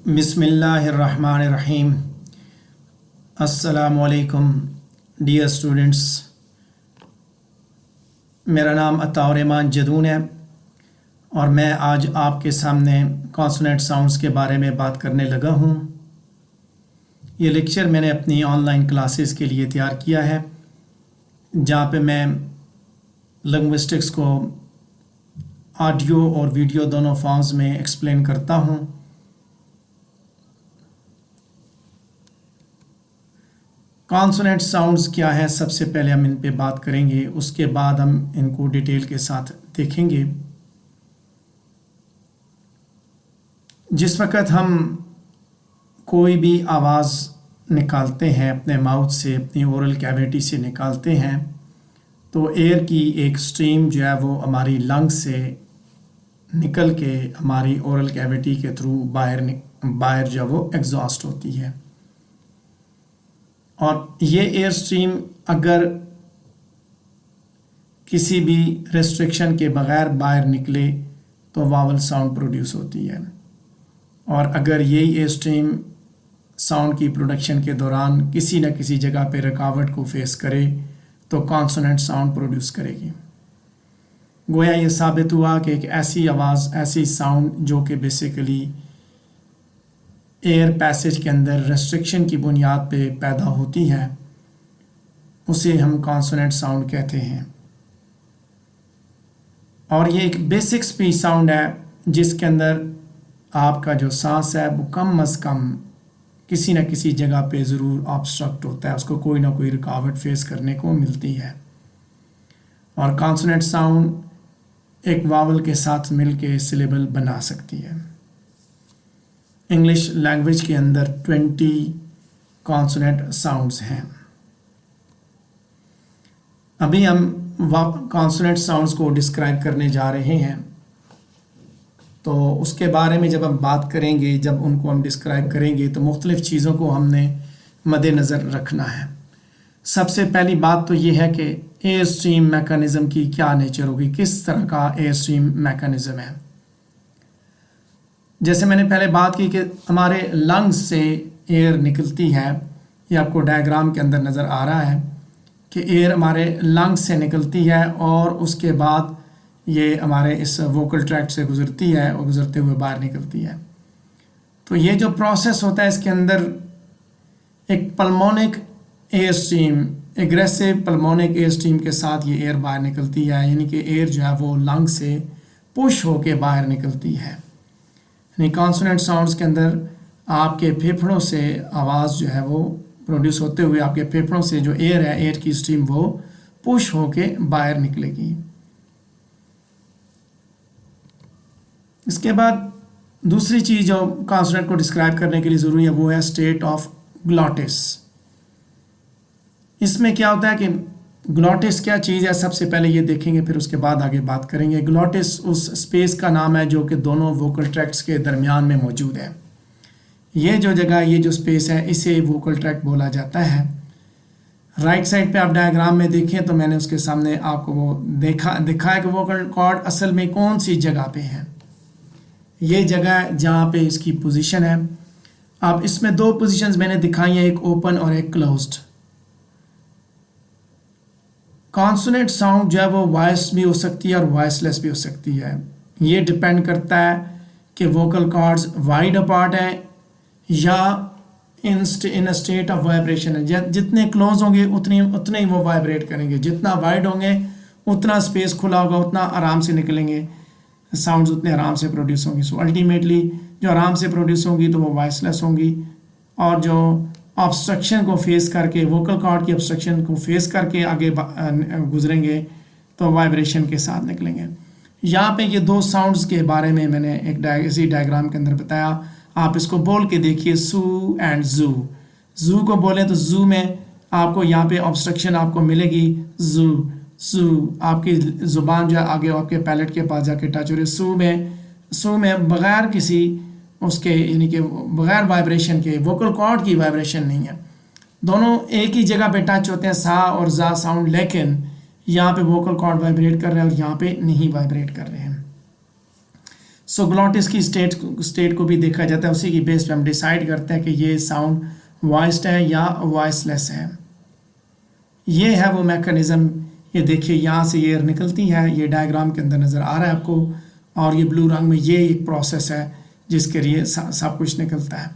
बिस्मिल्लाहिर्रहमानिर्रहीम। अस्सलामुअलैकुम dear students, मेरा नाम अताउर रहमान जदून है और मैं आज आपके सामने कॉन्सोनेंट साउंड्स के बारे में बात करने लगा हूँ। ये लेक्चर मैंने अपनी ऑनलाइन क्लासेस के लिए तैयार किया है, जहाँ पे मैं लिंग्विस्टिक्स को ऑडियो और वीडियो दोनों फॉर्म्स में एक्सप्लेन करता हूँ। कॉन्सोनेंट साउंड्स क्या है, सबसे पहले हम इन पे बात करेंगे, उसके बाद हम इनको डिटेल के साथ देखेंगे। जिस वक़्त हम कोई भी आवाज़ निकालते हैं अपने माउथ से, अपनी ओरल कैविटी से निकालते हैं, तो एयर की एक स्ट्रीम जो है वो हमारी लंग्स से निकल के हमारी ओरल कैविटी के थ्रू बाहर जो वो एग्जॉस्ट होती है। और ये एयर स्ट्रीम अगर किसी भी रेस्ट्रिक्शन के बगैर बाहर निकले तो वावल साउंड प्रोड्यूस होती है, और अगर यही एयर स्ट्रीम साउंड की प्रोडक्शन के दौरान किसी न किसी जगह पे रुकावट को फेस करे तो कॉन्सोनेंट साउंड प्रोड्यूस करेगी। गोया ये साबित हुआ कि एक ऐसी आवाज़, ऐसी साउंड जो कि बेसिकली एयर पैसेज के अंदर रेस्ट्रिक्शन की बुनियाद पे पैदा होती है, उसे हम कॉन्सोनेंट साउंड कहते हैं। और ये एक बेसिक स्पीच साउंड है जिसके अंदर आपका जो सांस है वो कम अज़ कम किसी न किसी जगह पे ज़रूर ऑब्स्ट्रक्ट होता है, उसको कोई ना कोई रुकावट फेस करने को मिलती है। और कॉन्सोनेंट साउंड एक वावल के साथ मिलके सिलेबल बना सकती है। इंग्लिश लैंग्वेज के अंदर 20 कॉन्सोनेंट साउंड्स हैं। अभी हम कॉन्सोनेंट साउंड्स को डिस्क्राइब करने जा रहे हैं, तो उसके बारे में जब हम बात करेंगे, जब उनको हम डिस्क्राइब करेंगे, तो मुख्तलिफ़ चीज़ों को हमने मद्देनज़र रखना है। सबसे पहली बात तो ये है कि एयर स्ट्रीम मैकेनिज़्म की क्या नेचर होगी, किस तरह का एयर स्ट्रीम मैकेनिज़्म है। जैसे मैंने पहले बात की कि हमारे लंग्स से एयर निकलती है, ये आपको डायग्राम के अंदर नज़र आ रहा है कि एयर हमारे लंग्स से निकलती है और उसके बाद ये हमारे इस वोकल ट्रैक्ट से गुज़रती है और गुज़रते हुए बाहर निकलती है। तो ये जो प्रोसेस होता है, इसके अंदर एक pulmonic air stream, aggressive pulmonic air stream के साथ ये एयर बाहर निकलती है, यानी कि एयर जो है वो लंग से पुश होके बाहर निकलती है। यानी कॉन्सोनेंट साउंड्स के अंदर आपके फेफड़ों से आवाज़ जो है वो प्रोड्यूस होते हुए आपके फेफड़ों से जो एयर है, एयर की स्ट्रीम वो पुश होके बाहर निकलेगी। इसके बाद दूसरी चीज़ जो कॉन्सोनेंट को डिस्क्राइब करने के लिए ज़रूरी है वो है स्टेट ऑफ ग्लॉटिस। इसमें क्या होता है कि ग्लॉटिस क्या चीज़ है, सबसे पहले ये देखेंगे, फिर उसके बाद आगे बात करेंगे। ग्लॉटिस उस स्पेस का नाम है जो कि दोनों वोकल ट्रैक्ट्स के दरमियान में मौजूद है। ये जो जगह, ये जो स्पेस है, इसे वोकल ट्रैक्ट बोला जाता है। राइट साइड पे आप डायग्राम में देखें तो मैंने उसके सामने आपको वो दिखा है कि वोकल कॉर्ड असल में कौन सी जगह पे है। ये जगह जहाँ पे इसकी पोजीशन है, अब इसमें दो पोजीशंस मैंने दिखाई हैं, एक ओपन और एक क्लोज्ड। कॉन्सोनेंट साउंड जो है वो वॉइस भी हो सकती है और वॉइसलेस भी हो सकती है। ये डिपेंड करता है कि वोकल कॉर्ड्स वाइड अपार्ट हैं या इन अ स्टेट ऑफ वाइब्रेशन है। जितने क्लोज होंगे उतने ही वो वाइब्रेट करेंगे, जितना वाइड होंगे उतना स्पेस खुला होगा, उतना आराम से निकलेंगे साउंड्स, उतने आराम से प्रोड्यूस होंगी। सो अल्टीमेटली जो आराम से प्रोड्यूस होंगी तो वो वॉइसलेस होंगी, और जो ऑब्स्ट्रक्शन को फेस करके, वोकल कॉर्ड की ऑब्स्ट्रक्शन को फेस करके आगे गुजरेंगे तो वाइब्रेशन के साथ निकलेंगे। यहाँ पे ये दो साउंड्स के बारे में मैंने एक इसी डायग्राम के अंदर बताया। आप इसको बोल के देखिए, सू एंड जू। जू को बोले तो जू में आपको यहाँ पे ऑब्स्ट्रक्शन आपको मिलेगी, जू सू, आपकी ज़ुबान जो है आगे आपके पैलेट के पास जाके टच हो रही है। सू में बग़ैर किसी उसके, यानी कि बग़ैर वाइब्रेशन के, वोकल कॉर्ड की वाइब्रेशन नहीं है, दोनों एक ही जगह पे टच होते हैं, सा और जा साउंड, लेकिन यहाँ पे वोकल कॉर्ड वाइब्रेट कर रहे हैं और यहाँ पे नहीं वाइब्रेट कर रहे हैं। सो ग्लॉटिस की स्टेट को भी देखा जाता है, उसी की बेस पे हम डिसाइड करते हैं कि ये साउंड वॉइस्ड है या वॉइसलेस है। ये है वो मैकेनिज़्म। ये देखिए यहाँ से एयर निकलती है, ये डायग्राम के अंदर नज़र आ रहा है आपको, और ये ब्लू रंग में ये एक प्रोसेस है जिसके लिए सब कुछ निकलता है।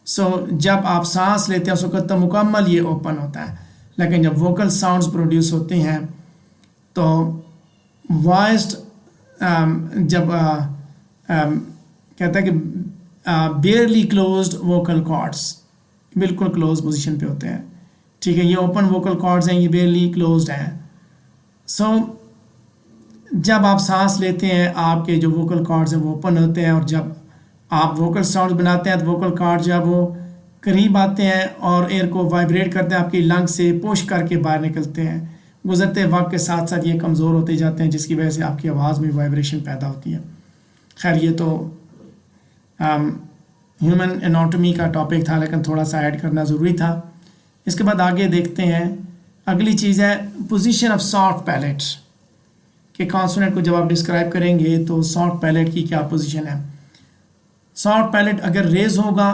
सो जब आप सांस लेते हैं उस वक्त तो मुकम्मल ये ओपन होता है, लेकिन जब वोकल साउंड्स प्रोड्यूस होते हैं तो वॉइस्ड जब कहता है कि बेयरली क्लोज्ड वोकल कॉर्ड्स, बिल्कुल क्लोज पोजीशन पे होते हैं, ठीक है। ये ओपन वोकल कॉर्ड्स हैं, ये बेयरली क्लोज्ड हैं। सो जब आप सांस लेते हैं आपके जो वोकल कॉर्ड्स हैं वो ओपन होते हैं, और जब आप वोकल साउंड बनाते हैं तो वोकल कॉर्ड जब वो करीब आते हैं और एयर को वाइब्रेट करते हैं आपकी लंग से पुश करके बाहर निकलते हैं। गुजरते वक्त के साथ साथ ये कमज़ोर होते जाते हैं, जिसकी वजह से आपकी आवाज़ में वाइब्रेशन पैदा होती है। खैर ये तो ह्यूमन एनाटॉमी का टॉपिक था, लेकिन थोड़ा सा ऐड करना ज़रूरी था। इसके बाद आगे देखते हैं, अगली चीज़ है पोजीशन ऑफ सॉफ्ट पैलेट के कॉन्सोनेंट को जब आप डिस्क्राइब करेंगे तो सॉफ्ट पैलेट की क्या पोजीशन है। सॉफ्ट पैलेट अगर रेज होगा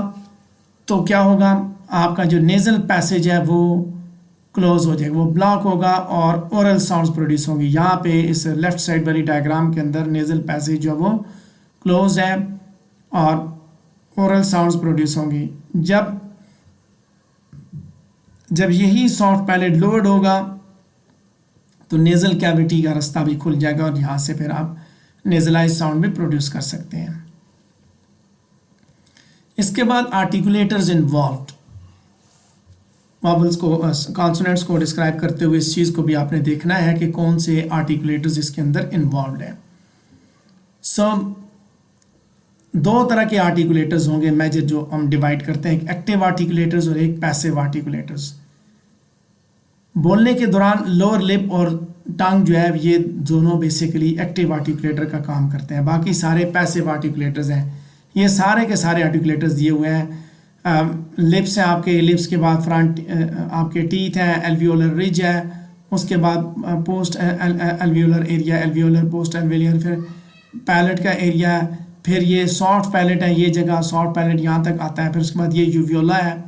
तो क्या होगा, आपका जो नेज़ल पैसेज है वो क्लोज हो जाएगा, वो ब्लॉक होगा और ओरल साउंड्स प्रोड्यूस होंगी। यहाँ पे इस लेफ्ट साइड वाली डायग्राम के अंदर नेज़ल पैसेज जो है वो क्लोज है और ओरल साउंड्स प्रोड्यूस होंगी। जब यही सॉफ्ट पैलेट लोड होगा तो नेज़ल कैविटी का रास्ता भी खुल जाएगा और यहाँ से फिर आप नेज़लाइज साउंड भी प्रोड्यूस कर सकते हैं। इसके बाद आर्टिकुलेटर्स इन्वॉल्व्ड, वॉवल्स को कॉन्सोनेंट्स को डिस्क्राइब करते हुए इस चीज़ को भी आपने देखना है कि कौन से आर्टिकुलेटर्स इसके अंदर इन्वॉल्व्ड है। सो दो तरह के आर्टिकुलेटर्स होंगे मेजर जो हम डिवाइड करते हैं, एक एक्टिव आर्टिकुलेटर्स और एक पैसिव आर्टिकुलेटर्स। बोलने के दौरान लोअर लिप और टंग जो है ये दोनों बेसिकली एक्टिव आर्टिकुलेटर का काम करते हैं, बाकी सारे पैसिव आर्टिकुलेटर्स हैं। ये सारे के सारे आर्टिकुलेटर्स दिए हुए हैं। लिप्स हैं आपके, लिप्स के बाद फ्रंट आपके टीथ हैं, एल्वियोलर रिज है, उसके बाद post alveolar area, alveolar post alveolar, फिर पैलेट का एरिया है, फिर ये सॉफ्ट पैलेट है, ये जगह सॉफ्ट पैलेट यहाँ तक आता है। फिर उसके बाद ये यूवियोला है,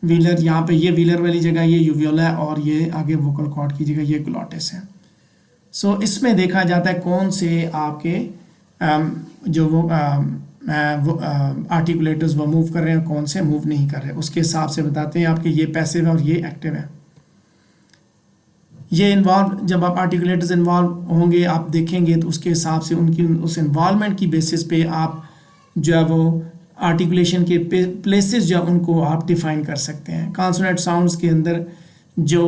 व्हीलर यहाँ पे, ये व्हीलर वाली जगह ये यूवियोला है, और ये आगे वोकल कॉर्ड की जगह ये ग्लॉटिस है। सो इसमें देखा जाता है कौन से आपके जो वो आर्टिकुलेटर्स वो मूव कर रहे हैं, कौन से मूव नहीं कर रहे, उसके हिसाब से बताते हैं आपके ये पैसिव है और ये एक्टिव है। ये इन्वॉल्व, जब आप आर्टिकुलेटर्स इन्वॉल्व होंगे आप देखेंगे तो उसके हिसाब से उनकी उस इन्वॉल्वमेंट की बेसिस पे आप जो है वो आर्टिकुलेशन के प्लेसेस जो उनको आप डिफाइन कर सकते हैं। कॉन्सोनेंट साउंड्स के अंदर जो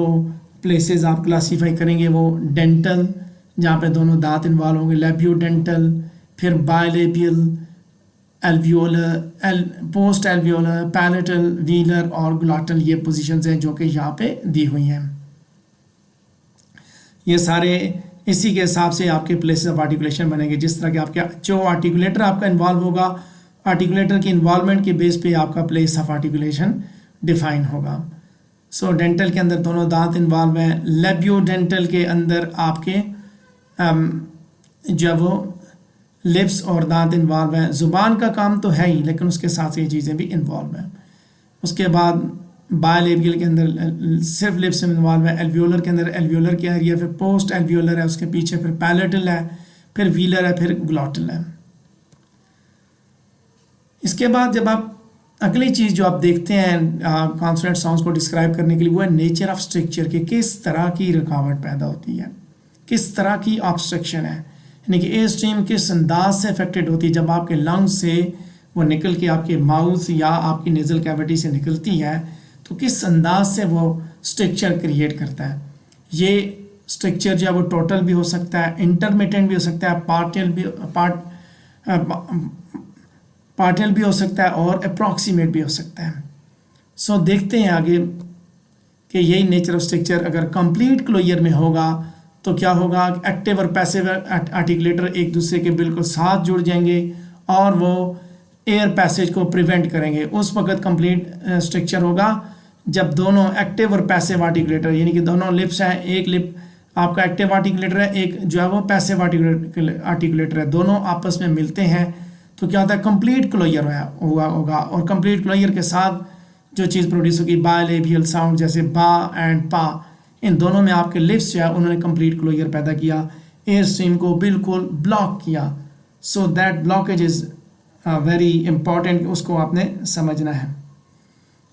प्लेसेस आप क्लासीफाई करेंगे वो डेंटल, जहाँ पे दोनों दांत इन्वॉल्व होंगे, लेबियोडेंटल, फिर bilabial, alveolar, post alveolar, palatal, wheeler और ग्लॉटल, ये पोजीशंस हैं जो कि यहाँ पे दी हुई हैं। ये सारे इसी के हिसाब से आपके प्लेसेस ऑफ आर्टिकुलेशन बनेंगे। जिस तरह के आपके जो आर्टिकुलेटर आपका इन्वॉल्व होगा, आर्टिकुलेटर की इन्वॉल्वमेंट के बेस पे आपका प्लेस ऑफ आर्टिकुलेशन डिफाइन होगा। सो डेंटल के अंदर दोनों दांत इन्वॉल्व हैं, लेबियोडेंटल के अंदर आपके जो वो लिप्स और दांत इन्वॉल्व हैं। ज़ुबान का काम तो है ही, लेकिन उसके साथ ये चीज़ें भी इन्वॉल्व हैं। उसके बाद बायलेबियल के अंदर सिर्फ लिप्स इन्वॉल्व है, एल्वियोलर के अंदर एल्वियोलर के एरिया, फिर पोस्ट एल्वियोलर है, उसके पीछे फिर पैलेटल है, फिर व्हीलर है, फिर ग्लॉटल है। इसके बाद जब आप अगली चीज़ जो आप देखते हैं कॉन्सोनेंट साउंड्स को डिस्क्राइब करने के लिए, वो है नेचर ऑफ स्ट्रक्चर, कि किस तरह की रुकावट पैदा होती है, किस तरह की ऑब्स्ट्रक्शन है, यानी कि एयर स्ट्रीम किस अंदाज से अफेक्टेड होती है। जब आपके लंग्स से वो निकल के आपके माउथ या आपकी नेज़ल कैविटी से निकलती है तो किस अंदाज से वो स्ट्रक्चर क्रिएट करता है। ये स्ट्रक्चर जो है वो टोटल भी हो सकता है, इंटरमिटेंट भी हो सकता है, पार्टियल भी हो सकता है और अप्रॉक्सीमेट भी हो सकता है। सो देखते हैं आगे कि यही नेचर ऑफ स्ट्रक्चर अगर कंप्लीट क्लोजर में होगा तो क्या होगा, एक्टिव और पैसिव आर्टिकुलेटर एक दूसरे के बिल्कुल साथ जुड़ जाएंगे और वो एयर पैसेज को प्रिवेंट करेंगे। उस वक्त कंप्लीट स्ट्रक्चर होगा जब दोनों एक्टिव और पैसिव आर्टिकुलेटर, यानी कि दोनों लिप्स हैं, एक लिप आपका एक्टिव आर्टिकुलेटर है, एक जो है वो पैसिव आर्टिकुलेटर है, दोनों आपस में मिलते हैं तो क्या होता है, कंप्लीट क्लोजर हुआ होगा, और कंप्लीट क्लोजर के साथ जो चीज़ प्रोड्यूस होगी बायलेबियल साउंड, जैसे बा एंड पा, इन दोनों में आपके लिप्स जो है उन्होंने कंप्लीट क्लोजर पैदा किया, एयर स्ट्रीम को बिल्कुल ब्लॉक किया। So that blockage is very important, उसको आपने समझना है।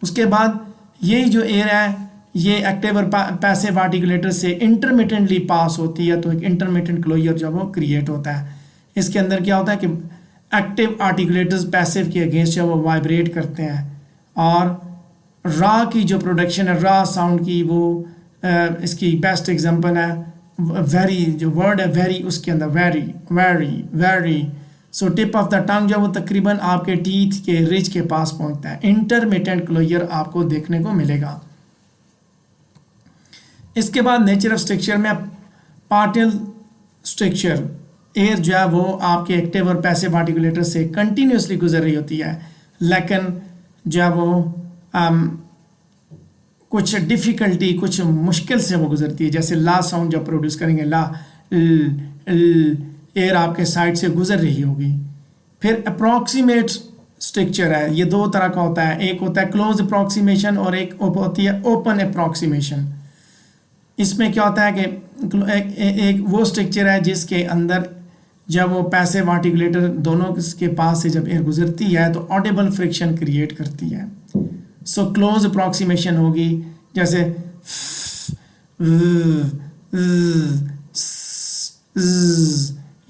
उसके बाद ये जो एयर है ये एक्टिव और पैसिव आर्टिकुलेटर से इंटरमिटेंटली पास होती है, तो एक इंटरमिटेंट क्लोजर जो वो क्रिएट होता है। इसके अंदर क्या होता है कि एक्टिव आर्टिकुलेटर्स पैसिव के अगेंस्ट जो वो वाइब्रेट करते हैं, और रा की जो प्रोडक्शन है, रा साउंड की, वो इसकी बेस्ट एग्जांपल है वेरी, जो वर्ड है वेरी, उसके अंदर very very very, so tip of the tongue जो वो तकरीबन आपके टीथ के रिज के पास पहुंचता है। इंटरमिटेंट क्लोजर आपको देखने को मिलेगा। इसके बाद नेचर ऑफ स्ट्रक्चर में पार्टियल स्ट्रक्चर, एयर जो है वो आपके एक्टिव और पैसिव आर्टिकुलेटर से कंटिन्यूसली गुजर रही होती है, लेकिन जो है वो कुछ डिफ़िकल्टी, कुछ मुश्किल से वो गुजरती है। जैसे ला साउंड जब प्रोड्यूस करेंगे, ला एयर आपके साइड से गुजर रही होगी। फिर अप्रॉक्सीमेट स्ट्रक्चर है, ये दो तरह का होता है, एक होता है क्लोज अप्रॉक्सीमेशन और एक होती है ओपन अप्रॉक्सीमेशन। इसमें क्या होता है कि एक वो स्ट्रक्चर है जिसके अंदर जब वो पैसिव आर्टिकुलेटर दोनों के पास से जब एयर गुजरती है तो ऑडिबल फ्रिक्शन क्रिएट करती है। सो क्लोज अप्रॉक्सीमेशन होगी, जैसे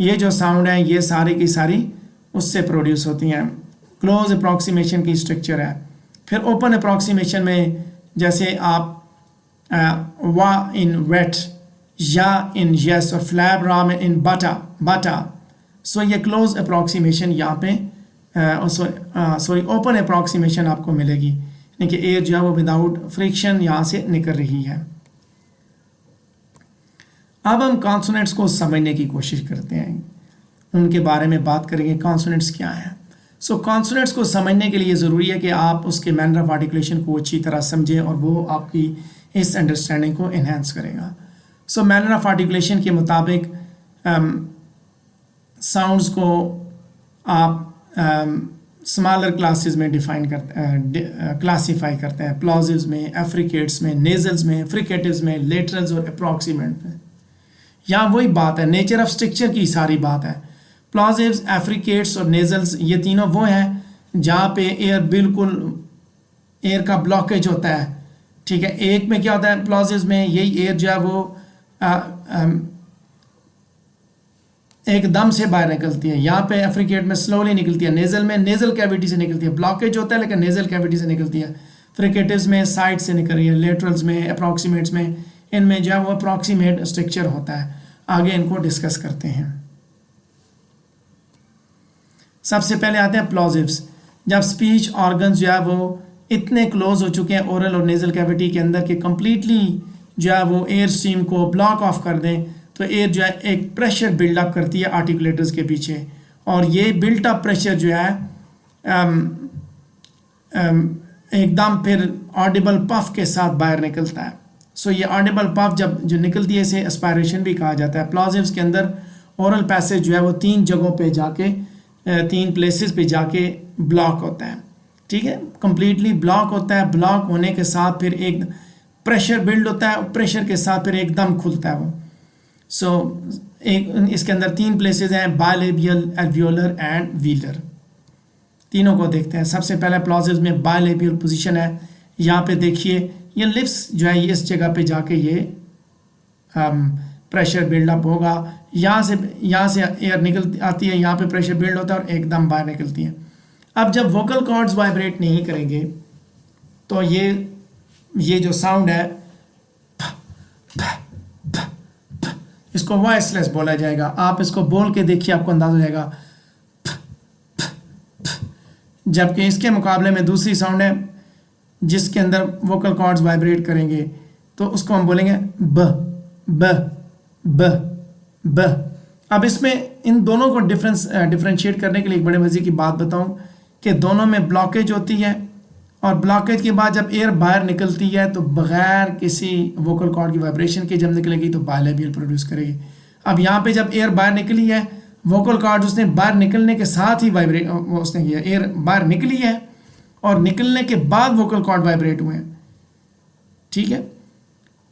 ये जो साउंड है ये सारी की सारी उससे प्रोड्यूस होती हैं, क्लोज अप्रॉक्सीमेशन की स्ट्रक्चर है। फिर ओपन अप्रॉक्सीमेशन में जैसे आप वा इन वेट, या इन यस, और फ्लैप राम इन बटा। सो ये क्लोज अप्रॉक्सीमेशन यहाँ पे सॉरी ओपन अप्रॉक्सीमेशन आपको मिलेगी, यानी कि एयर जो है वो विदाउट फ्रिक्शन यहाँ से निकल रही है। अब हम कॉन्सोनेंट्स को समझने की कोशिश करते हैं, उनके बारे में बात करेंगे, कॉन्सोनेंट्स क्या हैं। सो कॉन्सोनेंट्स को समझने के लिए ज़रूरी है कि आप उसके मैनर ऑफ आर्टिकुलेशन को अच्छी तरह समझें, और वो आपकी इस अंडरस्टैंडिंग को इन्हेंस करेगा। सो मैनर ऑफ आर्टिकुलेशन के मुताबिक साउंड्स को आप स्मॉलर क्लासेस में डिफाइन करते क्लासीफाई करते हैं, प्लॉजिव्स में, एफ्रिकेट्स में, नेजल्स में, फ्रिकेटिव्स में, लेटरल्स और अप्रॉक्सीमेट में। यहाँ वही बात है, नेचर ऑफ स्ट्रक्चर की सारी बात है। प्लॉजिव्स, एफ्रिकेट्स और नेजल्स ये तीनों वो हैं जहाँ पे एयर बिल्कुल एयर का ब्लॉकेज होता है, ठीक है। एक में क्या होता है, प्लॉजिव्स में यही एयर जो है वो एकदम से बाहर निकलती है, यहाँ पे एफ्रिकेट में स्लोली निकलती है, नेजल में नेजल कैविटी से निकलती है, ब्लॉकेज होता है लेकिन नेजल कैविटी से निकलती है, फ्रिकेटिव्स में साइड से निकल रही है, लेटरल्स में, अप्रॉक्सीमेट्स में, इनमें जो है वो अप्रॉक्सीमेट स्ट्रक्चर होता है। आगे इनको डिस्कस करते हैं। सबसे पहले आते हैं प्लॉजिव्स। जब स्पीच ऑर्गन्स जो है वो इतने क्लोज हो चुके हैं ओरल और नेजल कैविटी के अंदर कि कम्प्लीटली जो है वो एयर स्ट्रीम को ब्लॉक ऑफ कर दें, तो एयर जो है एक प्रेशर बिल्डअप करती है आर्टिकुलेटर्स के पीछे, और ये बिल्ट अप प्रेशर जो है एकदम फिर ऑडिबल पफ के साथ बाहर निकलता है। सो ये ऑडिबल पफ जब जो निकलती है इसे एस्पायरेशन भी कहा जाता है। प्लॉजिव्स के अंदर ओरल पैसेज जो है वो 3 जगहों पे जाके 3 प्लेसेस पे जाके ब्लॉक होता है, ठीक है, कंप्लीटली ब्लॉक होता है। ब्लॉक होने के साथ फिर एक प्रेशर बिल्ड होता है, प्रेशर के साथ फिर एकदम खुलता है वो। सो एक इसके अंदर 3 प्लेसेस हैं, बायलेबियल, एल्वियोलर एंड वीलर। तीनों को देखते हैं। सबसे पहले प्लॉजिव्स में बायलेबियल पोजीशन है, यहाँ पे देखिए ये लिप्स जो है इस जगह पे जाके ये प्रेशर बिल्डअप होगा, यहाँ से एयर निकल आती है, यहाँ पे प्रेशर बिल्ड होता है और एकदम बाहर निकलती है। अब जब वोकल कॉर्ड्स वाइब्रेट नहीं करेंगे तो ये जो साउंड है इसको वॉइसलेस बोला जाएगा। आप इसको बोल के देखिए, आपको अंदाजा हो जाएगा। जबकि इसके मुकाबले में दूसरी साउंड है जिसके अंदर वोकल कॉर्ड्स वाइब्रेट करेंगे, तो उसको हम बोलेंगे ब ब ब ब। अब इसमें इन दोनों को डिफरेंशिएट करने के लिए एक बड़े मजे की बात बताऊं कि दोनों में ब्लॉकेज होती है, और ब्लॉकेज के बाद जब एयर बाहर निकलती है तो बगैर किसी वोकल कॉर्ड की वाइब्रेशन के जब निकलेगी तो बायलेबियल प्रोड्यूस करेगी। अब यहाँ पे जब एयर बाहर निकली है, वोकल कॉर्ड उसने बाहर निकलने के साथ ही वाइब्रेट उसने किया, एयर बाहर निकली है और निकलने के बाद वोकल कॉर्ड वाइब्रेट हुए हैं। ठीक है,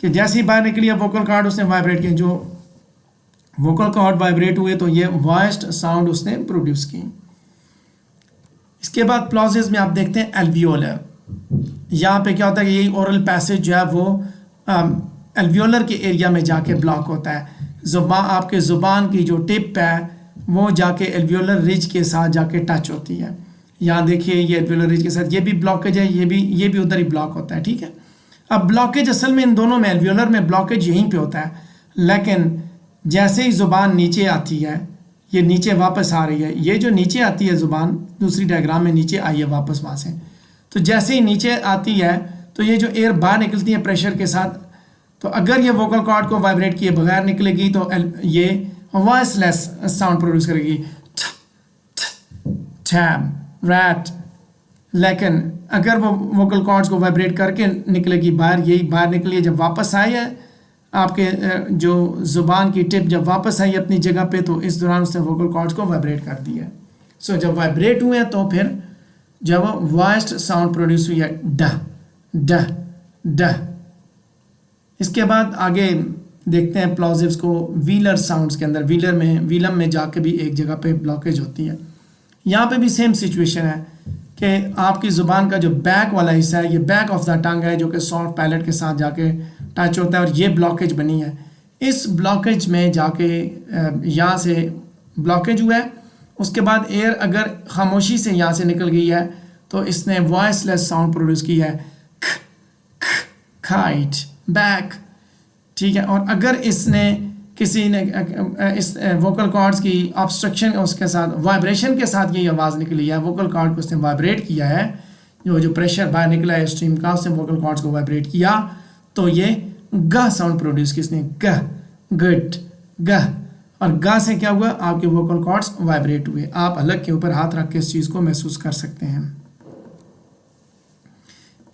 कि जैसे ही बाहर निकली है वोकल कॉर्ड उसने वाइब्रेट किया, जो वोकल कॉर्ड वाइब्रेट हुए तो ये वॉइस्ड साउंड उसने प्रोड्यूस की। इसके बाद प्लॉजेस में आप देखते हैं एल्वियोलर। यहाँ पे क्या होता है कि यही ओरल पैसेज जो है वो एल्वियोलर के एरिया में जाके ब्लॉक होता है। आपके ज़ुबान की जो टिप है वो जाके एल्वियोलर रिज के साथ जाके टच होती है। यहाँ देखिए ये एल्वियोलर रिज के साथ ये भी ब्लॉकेज है, ये भी उधर ही ब्लॉक होता है। ठीक है, अब ब्लॉकेज असल में इन दोनों में, एल्वियोलर में ब्लॉकेज यहीं पे होता है, लेकिन जैसे ही ज़ुबान नीचे आती है, ये नीचे वापस आ रही है, ये जो नीचे आती है ज़ुबान दूसरी डायग्राम में नीचे आई है वापस वहाँ से, तो जैसे ही नीचे आती है तो ये जो एयर बाहर निकलती है प्रेशर के साथ, तो अगर ये वोकल कॉर्ड को वाइब्रेट किए बगैर निकलेगी तो ये वॉइसलेस साउंड प्रोड्यूस करेगी, टैम, रैट। लेकिन अगर वो वोकल कॉर्ड्स को वाइब्रेट करके निकलेगी बाहर, यही बाहर निकली है, जब वापस आई है आपके जो ज़ुबान की टिप जब वापस आई अपनी जगह पे, तो इस दौरान उसने वोकल कॉर्ड्स को वाइब्रेट कर दिया। सो जब वाइब्रेट हुए तो फिर जब वॉइस्ड साउंड प्रोड्यूस हुई है, ड ड ड। इसके बाद आगे देखते हैं प्लॉजिव्स को व्हीलर साउंड्स के अंदर। व्हीलम में जाके भी एक जगह पे ब्लॉकेज होती है। यहाँ पे भी सेम सिचुएशन है कि आपकी ज़ुबान का जो बैक वाला हिस्सा है, ये बैक ऑफ द टंग है जो कि सॉफ्ट पैलेट के साथ जाके टच होता है और ये ब्लॉकेज बनी है। इस ब्लॉकेज में जाके यहाँ से ब्लॉकेज हुआ है, उसके बाद एयर अगर खामोशी से यहाँ से निकल गई है तो इसने वॉइसलेस साउंड प्रोड्यूस की है, काइट, बैक। ठीक है, और अगर इसने किसी ने इस वोकल कॉर्ड्स की ऑब्स्ट्रक्शन उसके साथ वाइब्रेशन के साथ ये आवाज़ निकली है, वोकल कॉर्ड को उसने वाइब्रेट किया है, जो प्रेशर बाहर निकला है स्ट्रीम का उसने वोकल कॉर्ड्स को वाइब्रेट किया, तो ये ग साउंड प्रोड्यूस की इसने, ग, गुड, ग। और गा से क्या हुआ, आपके वोकल कॉर्ड्स वाइब्रेट हुए। आप हलक के ऊपर हाथ रख के इस चीज़ को महसूस कर सकते हैं।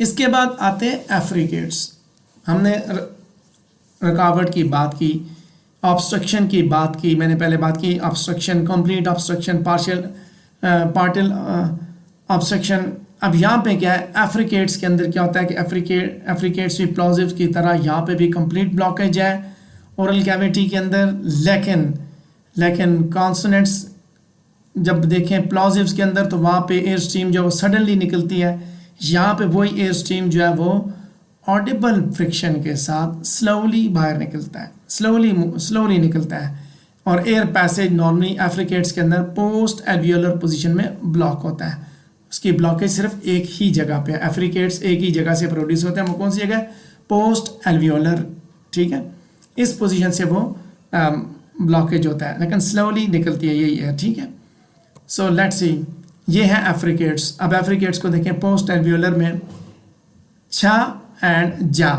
इसके बाद आते हैं एफ्रिकेट्स। हमने रुकावट की बात की, ऑब्स्ट्रक्शन की बात की, मैंने पहले बात की obstruction, complete obstruction, partial obstruction. अब यहाँ पे क्या है, एफ्रिकेट्स के अंदर क्या होता है कि एफ्रिकेट्स भी प्लॉजिव्स की तरह यहाँ पे भी कंप्लीट ब्लॉकेज है ओरल कैविटी के अंदर। लेकिन कॉन्सोनेंट्स जब देखें प्लॉजिव्स के अंदर तो वहाँ पे एयर स्ट्रीम जो सडनली निकलती है, यहाँ पे वही एयर स्ट्रीम जो है वो ऑडिबल फ्रिक्शन के साथ स्लोली बाहर निकलता है, स्लोली निकलता है। और एयर पैसेज नॉर्मली एफ्रिकेट्स के अंदर पोस्ट एल्वियोलर पोजीशन में ब्लॉक होता है। उसकी ब्लॉकेज सिर्फ एक ही जगह पे है। एफ्रिकेट्स एक ही जगह से प्रोड्यूस होते हैं, वो कौन सी जगह, पोस्ट एल्वियोलर। ठीक है, इस पोजीशन से वो ब्लॉकेज होता है, लेकिन स्लोली निकलती है यही है। ठीक है, सो लेट्स सी, ये है एफ्रिकेट्स। अब एफ्रिकेट्स को देखें, पोस्ट एल्वियोलर में छा एंड जा।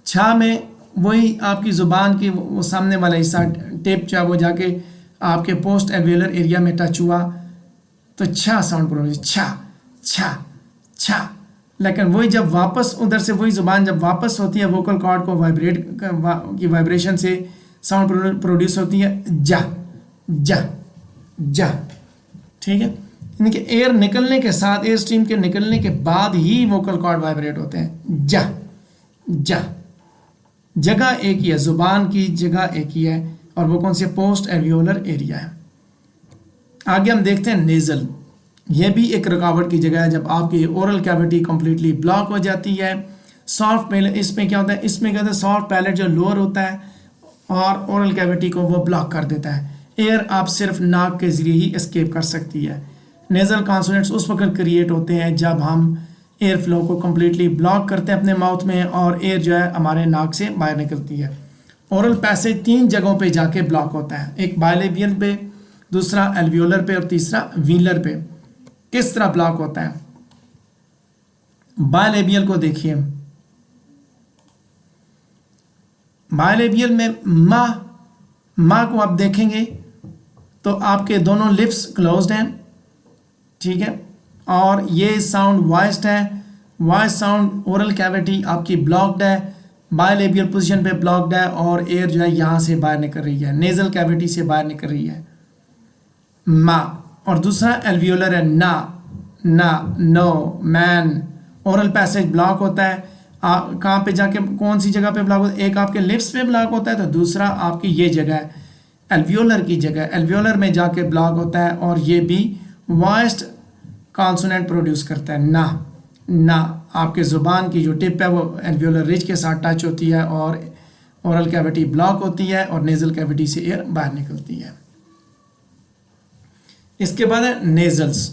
छा में वही आपकी ज़ुबान की वो सामने वाला हिस्सा टेप जो है वो जाके आपके पोस्ट एल्वियोलर एरिया में टच हुआ तो छा साउंड प्रोड्यूस, छा छा छा। लेकिन वही जब वापस उधर से वही ज़ुबान जब वापस होती है वोकल कॉर्ड को की वाइब्रेशन से साउंड प्रोड्यूस होती है, जा जा जा। ठीक है, यानी कि एयर निकलने के साथ, एयर स्ट्रीम के निकलने के बाद ही वोकल कॉर्ड वाइब्रेट होते हैं, जा जा। जगह एक ही है, ज़ुबान की जगह एक ही है, और वो कौन सी, पोस्ट एल्वियोलर एरिया है। आगे हम देखते हैं नेज़ल। यह भी एक रुकावट की जगह है जब आपकी ओरल कैविटी कंप्लीटली ब्लॉक हो जाती है। सॉफ्ट पैलेट, इसमें क्या होता है, इसमें क्या होता है, सॉफ्ट पैलेट जो लोअर होता है और ओरल कैविटी को वो ब्लॉक कर देता है। एयर आप सिर्फ नाक के ज़रिए ही एस्केप कर सकती है। नेज़ल कॉन्सोनेंट्स उस वक्त क्रिएट होते हैं जब हम एयर फ्लो को कम्प्लीटली ब्लॉक करते हैं अपने माउथ में और एयर जो है हमारे नाक से बाहर निकलती है। ओरल पैसेज 3 जगहों पे जाके ब्लॉक होता है, एक बायलेबियल पे, दूसरा एल्वियोलर पे और तीसरा व्हीलर पे। किस तरह ब्लॉक होता है, बायलेबियल को देखिए। बायलेबियल में माँ को आप देखेंगे तो आपके दोनों लिप्स क्लोज्ड हैं। ठीक है, और ये साउंड वॉइस्ड है। वॉइस साउंड ओरल कैविटी आपकी ब्लॉक्ड है, बायलेबियल पोजीशन पे ब्लॉक्ड है और एयर जो है यहाँ से बाहर निकल रही है, नेज़ल कैविटी से बाहर निकल रही है। मा। और दूसरा एल्वियोलर है ना, ना, no, man. Oral passage block होता है कहाँ पे जाके, कौन सी जगह पे ब्लॉक होता है? एक आपके लिप्स पे ब्लॉक होता है, तो दूसरा आपकी ये जगह है एल्वियोलर की जगह, एल्वियोलर में जाके ब्लॉक होता है, और ये भी वॉइस्ड कॉन्सोनेंट प्रोड्यूस करता है ना। ना आपके ज़ुबान की जो टिप है वो एल्वियोलर रिज के साथ टच होती है और ओरल कैविटी ब्लॉक होती है और नेज़ल कैविटी से एयर बाहर निकलती है। इसके बाद है नेजल्स।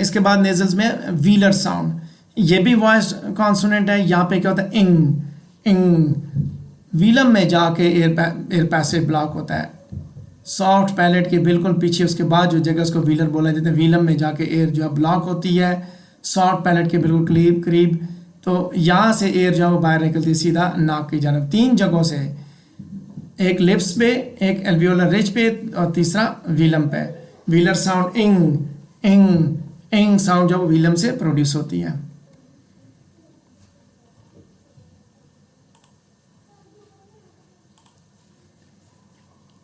इसके बाद नेजल्स में व्हीलर साउंड, ये भी वॉइस कॉन्सोनेंट है। यहाँ पे क्या होता है? इंग इंग। व्हीलम में जाके एयर पैसेज ब्लॉक होता है सॉफ्ट पैलेट के बिल्कुल पीछे, उसके बाद जो जगह उसको व्हीलर बोला जाता है, व्हीलम में जाके एयर जो है ब्लॉक होती है सॉफ्ट पैलेट के बिल्कुल करीब, तो यहाँ से एयर जो है वो बाहर निकलती है सीधा नाक की जानब, 3 जगहों से, एक लिप्स पे, एक एल्वियोलर रिज पे और तीसरा व्हीलम पे। व्हीलर साउंड इंग इंग इंग साउंड जो व्हीलम से प्रोड्यूस होती है।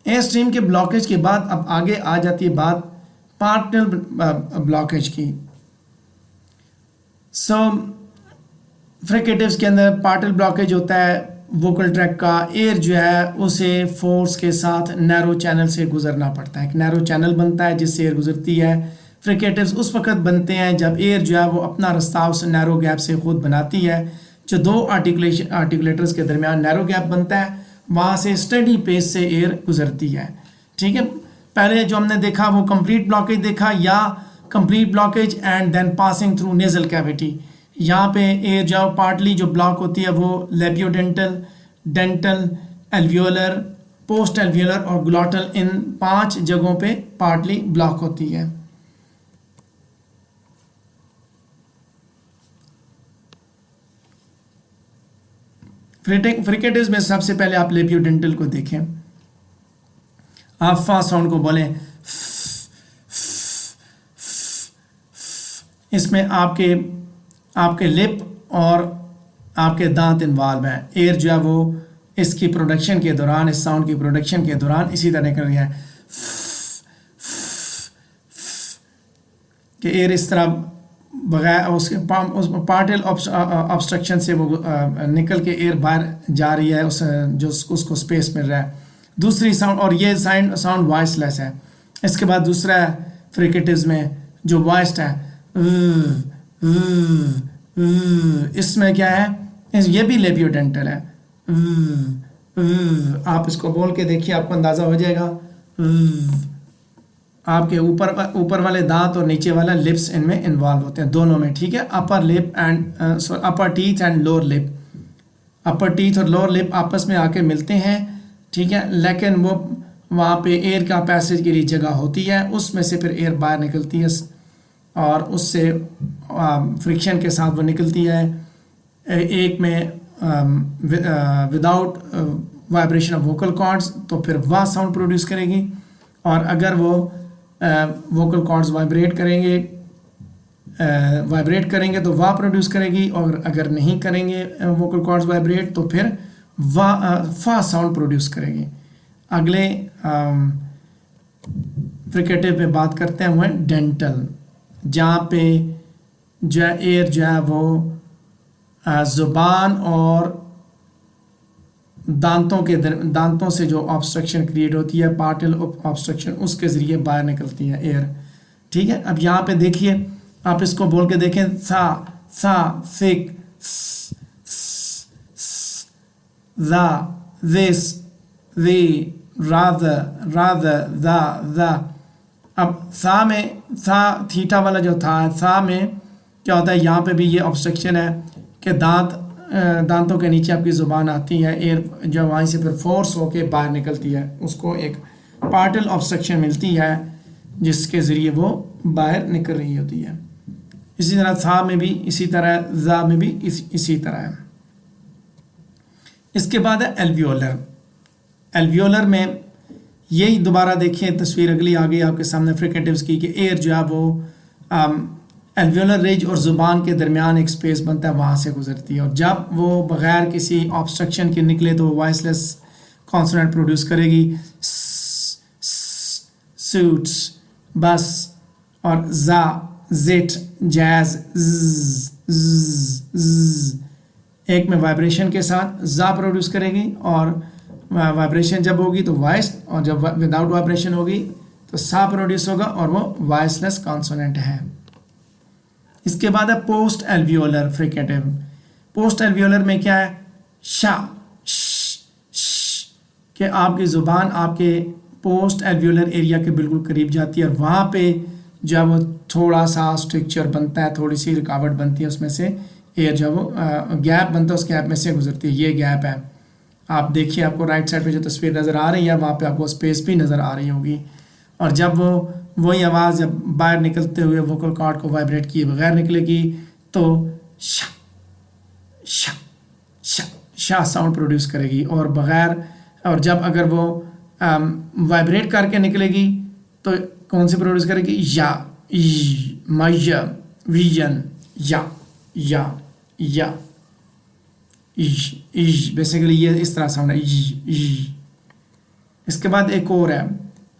एयर स्ट्रीम के ब्लॉकेज के बाद अब आगे आ जाती है बात पार्टनल ब्लॉकेज की। सो फ्रिकेटिव्स के अंदर पार्टल ब्लॉकेज होता है वोकल ट्रैक का, एयर जो है उसे फोर्स के साथ नैरो चैनल से गुजरना पड़ता है, एक नैरो चैनल बनता है जिससे एयर गुजरती है। फ्रिकेटिव्स उस वक्त बनते हैं जब एयर जो है वो अपना रास्ता उस नैरो गैप से खुद बनाती है, जो 2 आर्टिकुलेटर्स के दरमियान नैरो गैप बनता है, वहाँ से स्टडी पेस से एयर गुजरती है। ठीक है, पहले जो हमने देखा वो कंप्लीट ब्लॉकेज देखा, या complete blockage and then passing through nasal cavity. यहाँ पे एयर जो पार्टली जो ब्लॉक होती है वो लेबियोडेंटल, डेंटल, एल्वियोलर, पोस्ट एल्वियोलर और ग्लॉटल, इन 5 जगहों पे पार्टली ब्लॉक होती है। फ्रिकेटिव्स में सबसे पहले आप लेबियोडेंटल को देखें, आप फा साउंड को बोलें, इसमें आपके लिप और आपके दांत इन्वॉल्व हैं। एयर जो है वो इसकी प्रोडक्शन के दौरान, इस साउंड की प्रोडक्शन के दौरान इसी तरह निकल रही है कि एयर इस तरह बगैर उस पार्टल ऑब्स्ट्रक्शन से वो निकल के एयर बाहर जा रही है, उसको स्पेस मिल रहा है। दूसरी साउंड, और ये साउंड वॉइसलेस है। इसके बाद दूसरा है फ्रिकेटिव्स में जो वॉइस्ड है, इसमें क्या है, ये भी लेबियोडेंटल है। आप इसको बोल के देखिए, आपको अंदाज़ा हो जाएगा। आपके ऊपर वाले दांत और नीचे वाला लिप्स इनमें इन्वॉल्व होते हैं, दोनों में। ठीक है, upper lip and upper teeth and lower lip, upper teeth और लोअर लिप आपस में आके मिलते हैं। ठीक है, लेकिन वो वहाँ पे एयर का पैसेज के लिए जगह होती है, उसमें से फिर एयर बाहर निकलती है और उससे फ्रिक्शन के साथ वो निकलती है। एक में without vibration of vocal cords, तो फिर वह साउंड प्रोड्यूस करेगी, और अगर वो वोकल कॉर्ड्स वाइब्रेट करेंगे तो वह प्रोड्यूस करेगी, और अगर नहीं करेंगे वोकल कॉर्ड्स वाइब्रेट तो फिर वह फा साउंड प्रोड्यूस करेगी। अगले फ्रिकेटिव में बात करते हैं वो है डेंटल, जहाँ पे जो है एयर जो है वो ज़ुबान और दांतों से जो ऑब्स्ट्रक्शन क्रिएट होती है, पार्टल ऑब्स्ट्रक्शन, उसके ज़रिए बाहर निकलती है एयर। ठीक है, अब यहाँ पे देखिए, आप इसको बोल के देखें, सा सिक, ज़ा, दिस, दी, रादर, दा। अब सा थीटा वाला जो था, सा में क्या होता है, यहाँ पे भी ये ऑब्स्ट्रक्शन है कि दांतों के नीचे आपकी ज़ुबान आती है, एयर जो वहीं से फिर फोर्स होके बाहर निकलती है, उसको एक पार्टल ऑब्स्ट्रक्शन मिलती है जिसके ज़रिए वो बाहर निकल रही होती है। इसी तरह था में भी इसी तरह, ज़ा में भी इसी तरह है। इसके बाद है एल्वियोलर। एल्वियोलर में यही दोबारा देखिए, तस्वीर अगली आ गई आपके सामने फ्रिकेटिव्स की, कि एयर जो है वो एल्वियोलर रिज और ज़ुबान के दरमियान एक स्पेस बनता है, वहाँ से गुजरती है, और जब वो बग़ैर किसी ऑब्स्ट्रक्शन के निकले तो वॉइसलेस कॉन्सोनेंट प्रोड्यूस करेगी। सूट्स, बस, और जा, जिट, जैज, एक में वाइब्रेशन के साथ जा प्रोड्यूस करेगी और वाइब्रेशन जब होगी तो वॉइस, और जब विदाउट वाइब्रेशन होगी तो सा प्रोड्यूस होगा और वो वॉइसलेस कॉन्सोनेंट है। इसके बाद है post alveolar fricative. Post alveolar में क्या है, शा, कि आपकी ज़ुबान आपके पोस्ट एल्वियोलर एरिया के बिल्कुल करीब जाती है और वहाँ पे जब वो थोड़ा सा स्ट्रक्चर बनता है, थोड़ी सी रुकावट बनती है, उसमें से एयर जब वो गैप बनता है उस गैप में से गुजरती है, ये गैप है। आप देखिए, आपको राइट साइड पे जो तस्वीर नज़र आ रही है वहाँ पे आपको स्पेस भी नज़र आ रही होगी। और जब वही आवाज़ जब बाहर निकलते हुए वोकल कॉर्ड को वाइब्रेट किए बगैर निकलेगी तो शा शा शा शा साउंड प्रोड्यूस करेगी, और बगैर, और जब अगर वो वाइब्रेट करके निकलेगी तो कौन सी प्रोड्यूस करेगी, या, मय, विजन, या बेसिकली ये इस तरह साउंड है। इसके बाद एक और है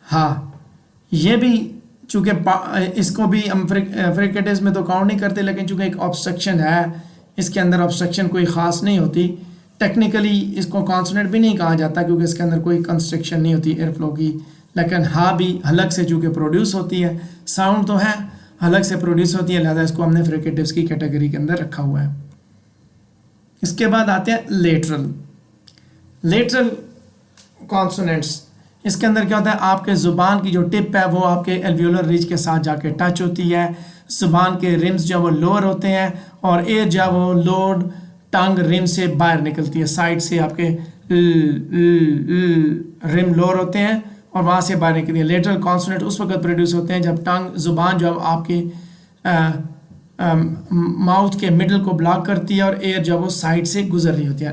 हा, ये भी चूँकि इसको भी हम फ्रिकेटिव्स में तो काउंट नहीं करते, लेकिन चूँकि एक ऑब्स्ट्रक्शन है, इसके अंदर ऑब्स्ट्रक्शन कोई ख़ास नहीं होती, टेक्निकली इसको कॉन्सोनेंट भी नहीं कहा जाता क्योंकि इसके अंदर कोई कंस्ट्रक्शन नहीं होती एयर फ्लो की, लेकिन हा भी हलक से चूँकि प्रोड्यूस होती है, साउंड तो है, हलक से प्रोड्यूस होती है, लिहाजा इसको हमने फ्रिकेटिव्स की कैटेगरी के अंदर रखा हुआ है। इसके बाद आते हैं लेटरल कॉन्सोनेंट्स। इसके अंदर क्या होता है, आपके ज़ुबान की जो टिप है वो आपके एल्वियोलर रिज के साथ जाके टच होती है, ज़ुबान के रिम्स जो वो लोअर होते हैं और एयर जो वो लोड टंग रिम से बाहर निकलती है, साइड से आपके रिम लोअर होते हैं और वहाँ से बाहर निकलती है। लेटरल कॉन्सोनेंट उस वक्त प्रोड्यूस होते हैं जब टंग ज़ुबान जो आपके माउथ के मिडल को ब्लॉक करती है और एयर जब वो साइड से गुजर रही होती है।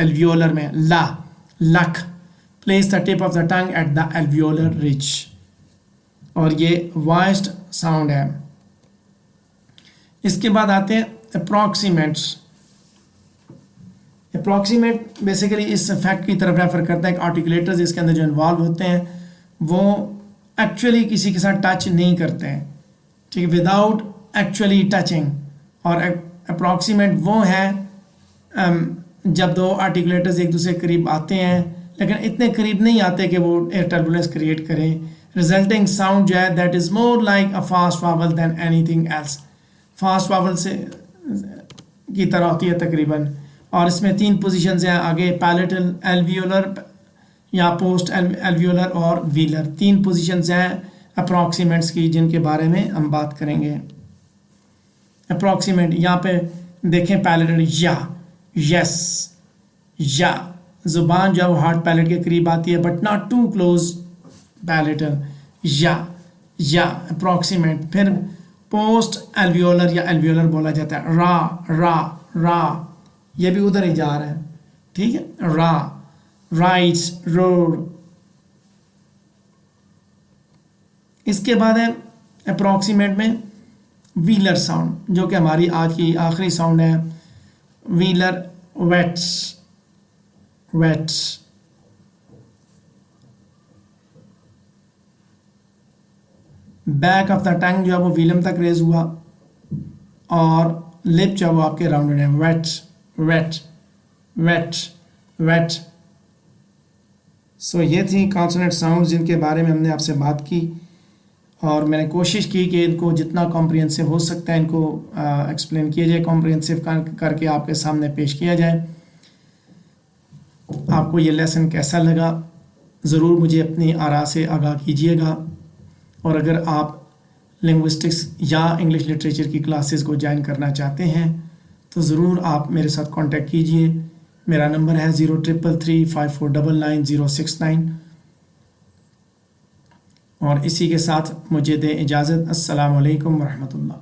एल्वियोलर में ला, लक, place the tip of the tongue at the alveolar ridge, और ये वॉइस्ड साउंड है। इसके बाद आते हैं अप्रॉक्सीमेट्स। अप्रॉक्सीमेट बेसिकली इस फैक्ट की तरफ रेफर करता है कि आर्टिकुलेटर्स इसके अंदर जो इन्वॉल्व होते हैं वो एक्चुअली किसी के साथ टच नहीं करते हैं, ठीक है, विदाउट एक्चुअली टचिंग। और अप्रॉक्सीमेट वो है जब दो आर्टिकुलेटर्स एक दूसरे के करीब आते हैं लेकिन इतने करीब नहीं आते कि वो एयर टर्बुलेंस क्रिएट करें। रिजल्टिंग साउंड जो है that is more like a fast vowel than anything else, fast vowel से की तरह होती है तकरीबन। और इसमें 3 पोजीशंस हैं आगे, पैलेटल, एल्वियोलर या पोस्ट एल्वियोलर और व्हीलर, 3 पोजीशंस हैं अप्रॉक्सीमेट्स की जिनके बारे में हम बात करेंगे। अप्रॉक्सीमेट यहाँ पे देखें, पैलेटल या, यस, या, ज़ुबान जो हार्ट पैलेट के करीब आती है but not too close, palatal, या अप्रॉक्सीमेट। फिर पोस्ट एल्वियोलर या एल्वियोलर बोला जाता है, रा, ये भी उधर ही जा रहा है, ठीक है, रा, राइट्स, रोड। इसके बाद है अप्रॉक्सीमेट में व्हीलर साउंड, जो कि हमारी आज की आखिरी साउंड है, wheeler, weights, back of the tongue जो है वो व्हीलम तक रेज हुआ और लिप जो है वो आपके राउंडेड है, वेट। सो ये थी कॉन्सोनेंट साउंड जिनके बारे में हमने आपसे बात की और मैंने कोशिश की कि इनको जितना कॉम्प्रिहेंसिव हो सकता है इनको एक्सप्लेन किया जाए, कॉम्प्रिहेंसिव करके आपके सामने पेश किया जाए। आपको ये लेसन कैसा लगा ज़रूर मुझे अपनी आरा से आगाह कीजिएगा, और अगर आप लिंग्विस्टिक्स या इंग्लिश लिटरेचर की क्लासेस को ज्वाइन करना चाहते हैं तो ज़रूर आप मेरे साथ कांटेक्ट कीजिए। मेरा नंबर है 033354999069 और इसी के साथ मुझे दें इजाज़त। अस्सलाम वालेकुम वरहमतुल्लाह।